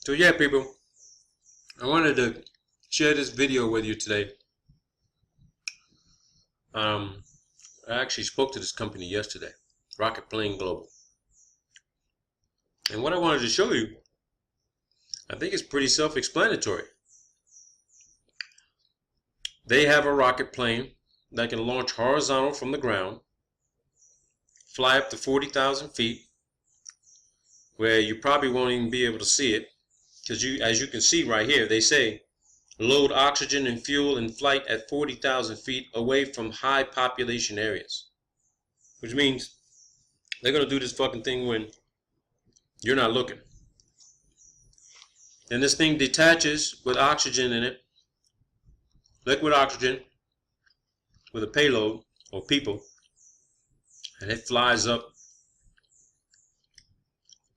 So yeah, people, I wanted to share this video with you today. I actually spoke to this company yesterday, Rocketplane Global. And what I wanted to show you, I think it's pretty self-explanatory. They have a rocket plane that can launch horizontal from the ground, fly up to 40,000 feet, where you probably won't even be able to see it, because as you can see right here, they say load oxygen and fuel in flight at 40,000 feet away from high population areas, which means they're going to do this fucking thing when you're not looking. And this thing detaches with oxygen in it, liquid oxygen, with a payload or people, and it flies up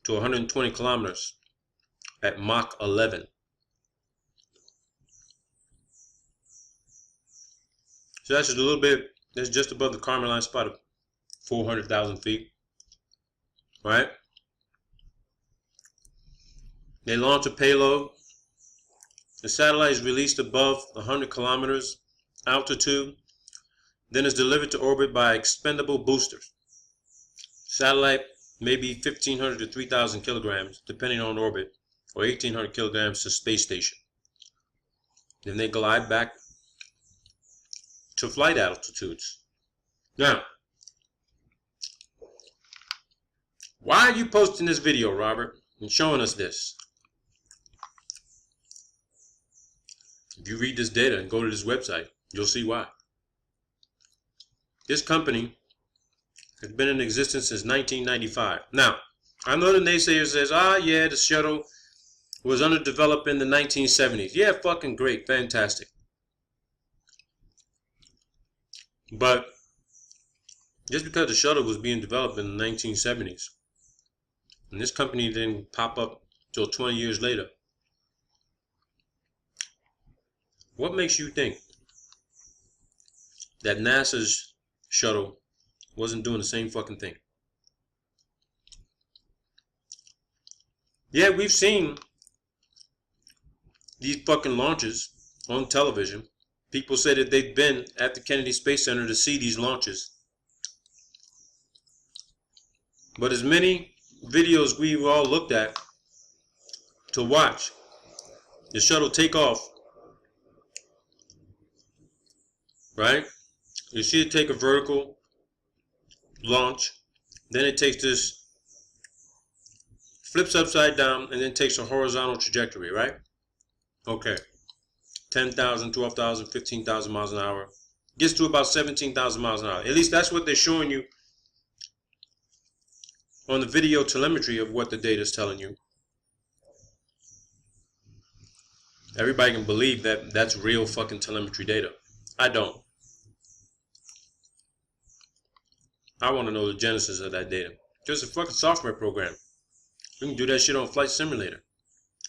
to 120 kilometers at Mach 11. So that's just a little bit, that's just above the Kármán line spot of 400,000 feet, right? They launch a payload. The satellite is released above 100 kilometers altitude, then is delivered to orbit by expendable boosters. Satellite may be 1,500 to 3,000 kilograms, depending on orbit, or 1,800 kilograms to space station. Then they glide back to flight altitudes. Now, why are you posting this video, Robert, and showing us this? If you read this data and go to this website, you'll see why. This company has been in existence since 1995. Now, I know the naysayer says, yeah, the shuttle was underdeveloped in the 1970s. Yeah, fucking great, fantastic. But just because the shuttle was being developed in the 1970s, and this company didn't pop up till 20 years later, what makes you think that NASA's shuttle wasn't doing the same fucking thing? Yeah, we've seen these fucking launches on television. People say that they've been at the Kennedy Space Center to see these launches. But as many videos we've all looked at to watch the shuttle take off, right? You see it take a vertical launch, then it takes this, flips upside down, and then takes a horizontal trajectory, right? Okay. 10,000, 12,000, 15,000 miles an hour. Gets to about 17,000 miles an hour. At least that's what they're showing you on the video telemetry of what the data is telling you. Everybody can believe that that's real fucking telemetry data. I don't. I want to know the genesis of that data. Just a fucking software program. We can do that shit on Flight Simulator.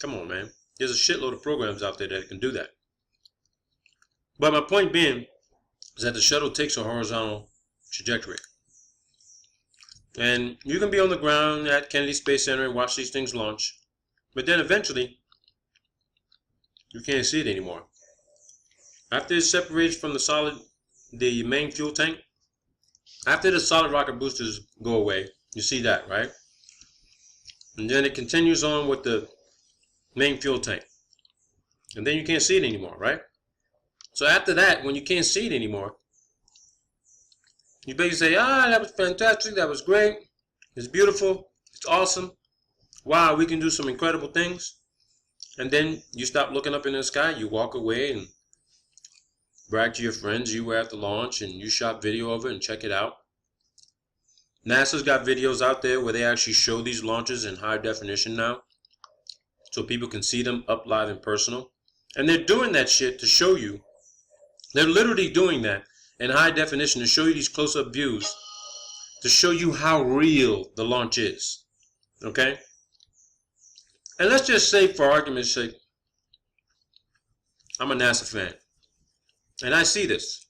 Come on, man. There's a shitload of programs out there that can do that. But my point being is that the shuttle takes a horizontal trajectory. And you can be on the ground at Kennedy Space Center and watch these things launch. But then eventually, you can't see it anymore. After it's separated from the main fuel tank, after the solid rocket boosters go away, you see that, right? And then it continues on with the main fuel tank. And then you can't see it anymore, right? So after that, when you can't see it anymore, you basically say, that was fantastic, that was great, it's beautiful, it's awesome, wow, we can do some incredible things. And then you stop looking up in the sky, you walk away and brag to your friends you were at the launch and you shot video of it and check it out. NASA's got videos out there where they actually show these launches in high definition now, so people can see them up live and personal. And they're doing that shit to show you. They're literally doing that in high definition to show you these close-up views, to show you how real the launch is. Okay? And let's just say, for argument's sake, I'm a NASA fan, and I see this.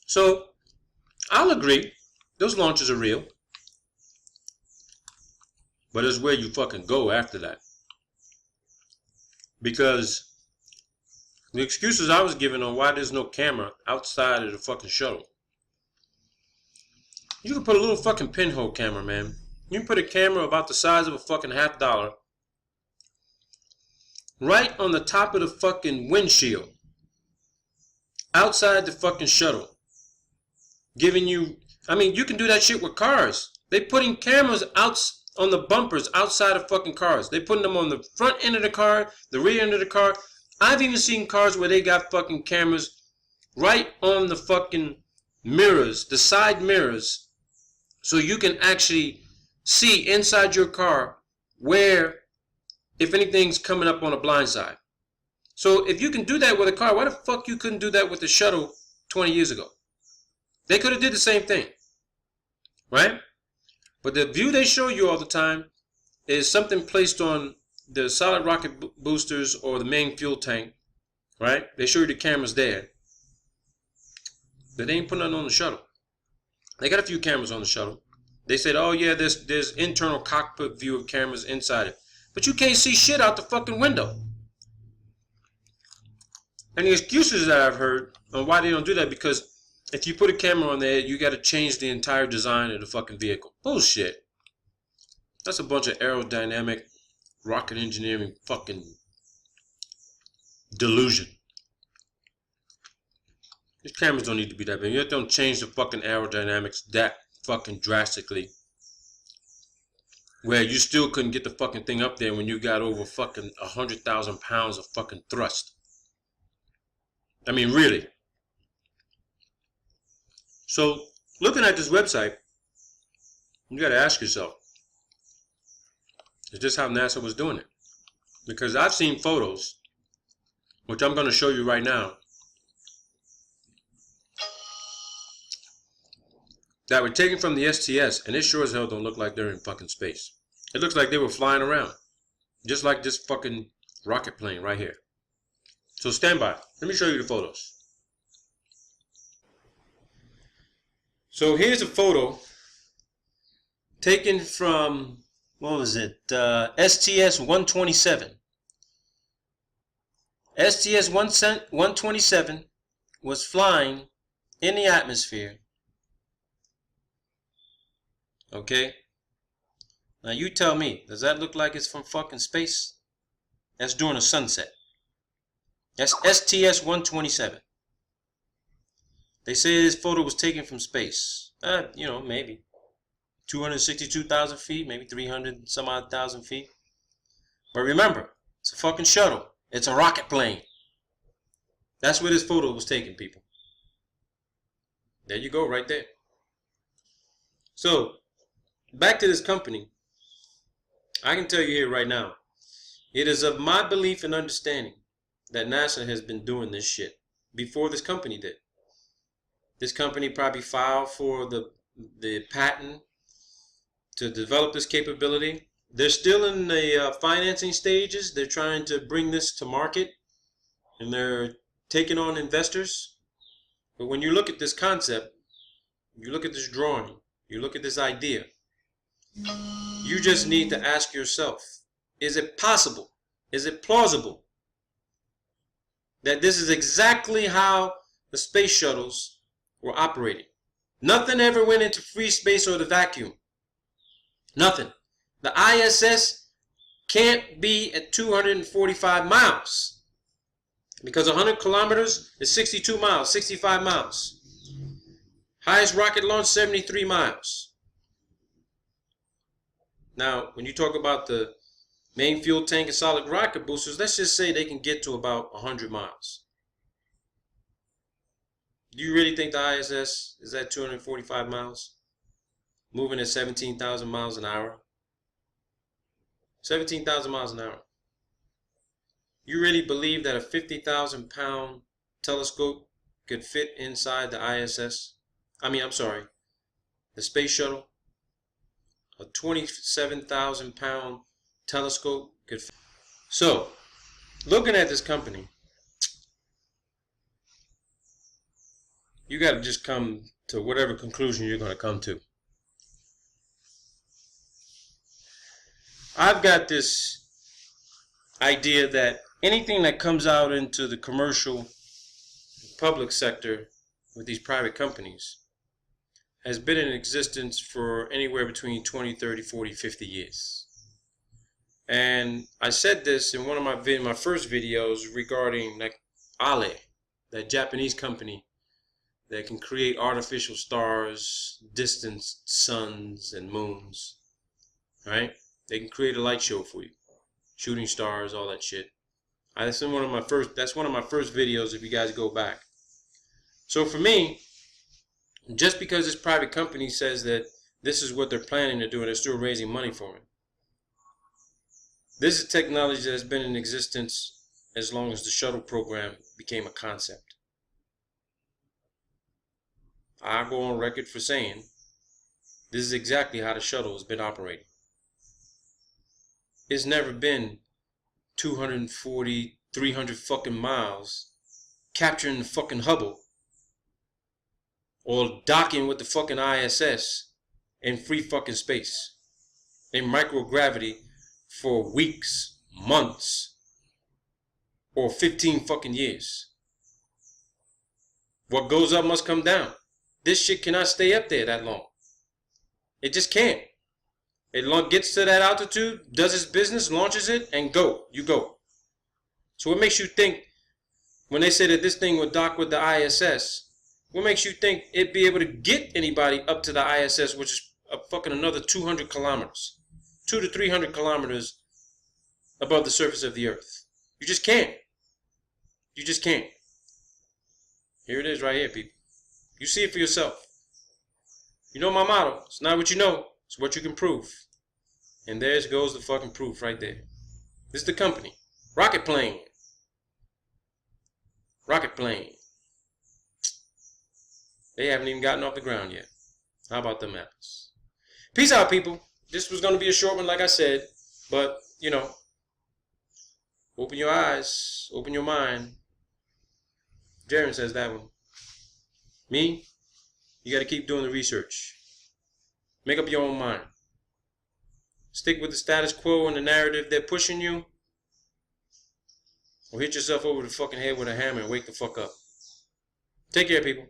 So, I'll agree, those launches are real. But it's where you fucking go after that. Because the excuses I was given on why there's no camera outside of the fucking shuttle. You can put a little fucking pinhole camera, man. You can put a camera about the size of a fucking $50 right on the top of the fucking windshield outside the fucking shuttle, giving you, I mean, you can do that shit with cars. They putting cameras out on the bumpers outside of fucking cars. They putting them on the front end of the car, the rear end of the car. I've even seen cars where they got fucking cameras right on the fucking mirrors, the side mirrors, so you can actually see inside your car where, if anything's coming up on a blind side. So if you can do that with a car, why the fuck you couldn't do that with the shuttle 20 years ago? They could have did the same thing, right? But the view they show you all the time is something placed on the solid rocket boosters or the main fuel tank, right? They show you the cameras there. But they ain't putting nothing on the shuttle. They got a few cameras on the shuttle. They said, oh yeah, there's internal cockpit view of cameras inside it. But you can't see shit out the fucking window. And the excuses that I've heard on why they don't do that, because if you put a camera on there, you got to change the entire design of the fucking vehicle. Bullshit. That's a bunch of aerodynamic, rocket engineering fucking delusion. These cameras don't need to be that big. You don't change the fucking aerodynamics that fucking drastically, where you still couldn't get the fucking thing up there when you got over fucking 100,000 pounds of fucking thrust. I mean, really. So, looking at this website, you gotta ask yourself, is this how NASA was doing it? Because I've seen photos, which I'm gonna show you right now, that were taken from the STS, and it sure as hell don't look like they're in fucking space. It looks like they were flying around, just like this fucking rocket plane right here. So stand by. Let me show you the photos. So here's a photo taken from, what was it, STS-127. STS-127 was flying in the atmosphere. Okay? Now you tell me, does that look like it's from fucking space? That's during a sunset. That's STS-127. They say this photo was taken from space. You know, maybe 262,000 feet, maybe 300 some odd thousand feet. But remember, it's a fucking shuttle. It's a rocket plane. That's where this photo was taken, people. There you go, right there. So, back to this company. I can tell you here right now, it is of my belief and understanding that NASA has been doing this shit before this company did. This company probably filed for the patent to develop this capability. They're still in the financing stages. They're trying to bring this to market, and they're taking on investors. But when you look at this concept, you look at this drawing, you look at this idea, you just need to ask yourself, is it possible? Is it plausible that this is exactly how the space shuttles were operating? Nothing ever went into free space or the vacuum. Nothing. The ISS can't be at 245 miles because 100 kilometers is 62 miles, 65 miles. Highest rocket launch, 73 miles. Now, when you talk about the main fuel tank and solid rocket boosters, let's just say they can get to about 100 miles. Do you really think the ISS is at 245 miles? Moving at 17,000 miles an hour? 17,000 miles an hour. You really believe that a 50,000 pound telescope could fit inside the ISS? The space shuttle? A 27,000 pound telescope could fit. So, looking at this company, you got to just come to whatever conclusion you're going to come to. I've got this idea that anything that comes out into the commercial public sector with these private companies has been in existence for anywhere between 20, 30, 40, 50 years. And I said this in one of my first videos regarding like Ale, that Japanese company that can create artificial stars, distant suns and moons. Right? They can create a light show for you. Shooting stars, all that shit. That's one of my first videos if you guys go back. So for me, just because this private company says that this is what they're planning to do and they're still raising money for it, this is technology that has been in existence as long as the shuttle program became a concept. I go on record for saying this is exactly how the shuttle has been operating. It's never been 240, 300 fucking miles capturing the fucking Hubble or docking with the fucking ISS in free fucking space in microgravity for weeks, months, or 15 fucking years. What goes up must come down. This shit cannot stay up there that long. It just can't. It gets to that altitude, does its business, launches it, and go. You go. So what makes you think, when they say that this thing would dock with the ISS, what makes you think it'd be able to get anybody up to the ISS, which is fucking another 200 kilometers? 200 to 300 kilometers above the surface of the Earth. You just can't. You just can't. Here it is right here, people. You see it for yourself. You know my motto. It's not what you know. It's what you can prove. And there goes the fucking proof right there. This is the company. Rocketplane. Rocketplane. They haven't even gotten off the ground yet. How about them apples? Peace out, people. This was going to be a short one, like I said. But, you know, open your eyes. Open your mind. Jaron says that one. Me? You got to keep doing the research. Make up your own mind. Stick with the status quo and the narrative they're pushing you. Or hit yourself over the fucking head with a hammer and wake the fuck up. Take care, people.